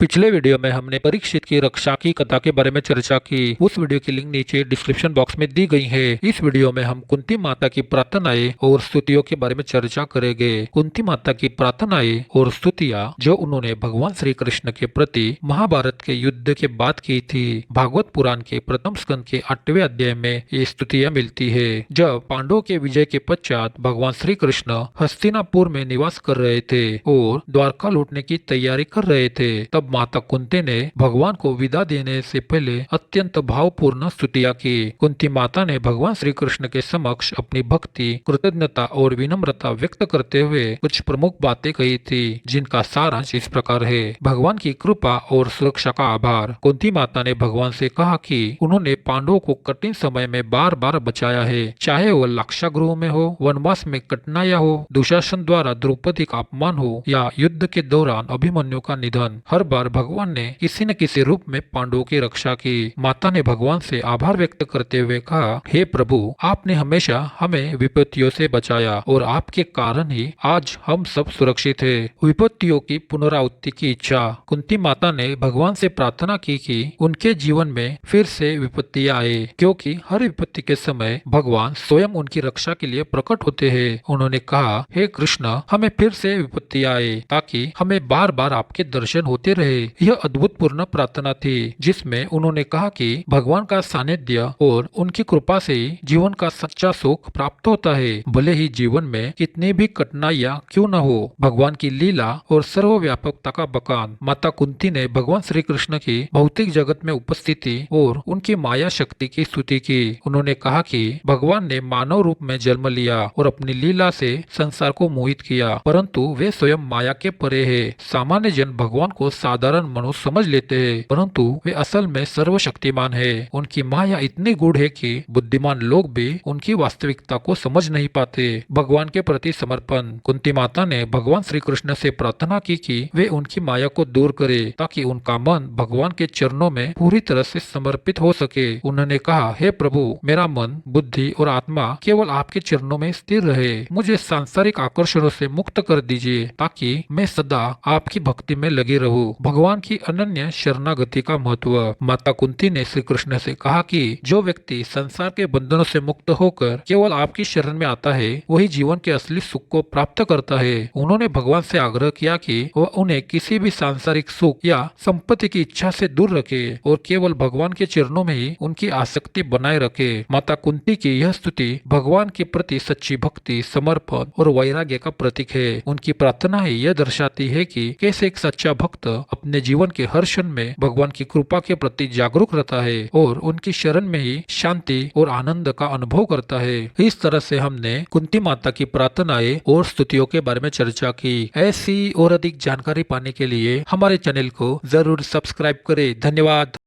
पिछले वीडियो में हमने परीक्षित की रक्षा की कथा के बारे में चर्चा की। उस वीडियो की लिंक नीचे डिस्क्रिप्शन बॉक्स में दी गई है। इस वीडियो में हम कुंती माता की प्रार्थनाएं और स्तुतियों के बारे में चर्चा करेंगे। कुंती माता की प्रार्थनाएं और स्तुतियां जो उन्होंने भगवान श्री कृष्ण के प्रति महाभारत के युद्ध के बाद की थी। भागवत पुराण के प्रथम स्कंद के 8वें अध्याय में ये स्तुतियां मिलती है। जब पांडवों के विजय के पश्चात भगवान श्री कृष्ण हस्तिनापुर में निवास कर रहे थे और द्वारका लूटने की तैयारी कर रहे थे, तब माता कुंती ने भगवान को विदा देने से पहले अत्यंत भावपूर्ण स्तुतियां की। कुंती माता ने भगवान श्री कृष्ण के समक्ष अपनी भक्ति, कृतज्ञता और विनम्रता व्यक्त करते हुए कुछ प्रमुख बातें कही थी, जिनका सारांश इस प्रकार है। भगवान की कृपा और सुरक्षा का आभार। कुंती माता ने भगवान से कहा कि उन्होंने पांडवों को कठिन समय में बार बार बचाया है, चाहे वह लाक्षागृह में हो, वनवास में कठिनाइयां हो, दुशासन द्वारा द्रौपदी का अपमान हो या युद्ध के दौरान अभिमन्यु का निधन। हर बार भगवान ने किसी न किसी रूप में पांडवों की रक्षा की। माता ने भगवान से आभार व्यक्त करते हुए कहा, हे प्रभु, आपने हमेशा हमें विपत्तियों से बचाया और आपके कारण ही आज हम सब सुरक्षित हैं। विपत्तियों की पुनरावृत्ति की इच्छा। कुंती माता ने भगवान से प्रार्थना की कि उनके जीवन में फिर से विपत्तियां आए, क्योंकि हर विपत्ति के समय भगवान स्वयं उनकी रक्षा के लिए प्रकट होते हैं। उन्होंने कहा, हे कृष्ण, हमें फिर से विपत्तियां आए ताकि हमें बार बार आपके दर्शन होते रहे। यह अद्भुतपूर्ण प्रार्थना थी, जिसमें उन्होंने कहा कि भगवान का सानिध्य और उनकी कृपा से ही जीवन का सच्चा सुख प्राप्त होता है, भले ही जीवन में कितनी भी कठिनाइयां क्यों न हो। भगवान की लीला और सर्वव्यापकता का बखान। माता कुंती ने भगवान श्री कृष्ण की भौतिक जगत में उपस्थिति और उनकी माया शक्ति की स्तुति की। उन्होंने कहा कि भगवान ने मानव रूप में जन्म लिया और अपनी लीला से संसार को मोहित किया, परंतु वे स्वयं माया के परे है। सामान्य जन भगवान को साधारण मनुष्य समझ लेते हैं, परंतु वे असल में सर्वशक्तिमान है। उनकी माया इतनी गूढ़ है कि बुद्धिमान लोग भी उनकी वास्तविकता को समझ नहीं पाते। भगवान के प्रति समर्पण। कुंती माता ने भगवान श्री कृष्ण से प्रार्थना की कि वे उनकी माया को दूर करे, ताकि उनका मन भगवान के चरणों में पूरी तरह से समर्पित हो सके। उन्होंने कहा, हे प्रभु, मेरा मन, बुद्धि और आत्मा केवल आपके चरणों में स्थिर रहे। मुझे सांसारिक आकर्षणों से मुक्त कर दीजिए, ताकि मैं सदा आपकी भक्ति में लगी रहूं। भगवान की अनन्य शरणागति का महत्व। माता कुंती ने श्री कृष्ण से कहा कि जो व्यक्ति संसार के बंधनों से मुक्त होकर केवल आपकी शरण में आता है, वही जीवन के असली सुख को प्राप्त करता है। उन्होंने भगवान से आग्रह किया कि वह उन्हें किसी भी सांसारिक सुख या संपत्ति की इच्छा से दूर रखे और केवल भगवान के चरणों में ही उनकी आसक्ति बनाए रखे। माता कुंती की यह स्तुति भगवान के प्रति सच्ची भक्ति, समर्पण और वैराग्य का प्रतीक है। उनकी प्रार्थना यह दर्शाती है कि कैसे एक सच्चा भक्त अपने जीवन के हर क्षण में भगवान की कृपा के प्रति जागरूक रहता है और उनकी शरण में ही शांति और आनंद का अनुभव करता है। इस तरह से हमने कुंती माता की प्रार्थनाएं और स्तुतियों के बारे में चर्चा की। ऐसी और अधिक जानकारी पाने के लिए हमारे चैनल को जरूर सब्सक्राइब करें। धन्यवाद।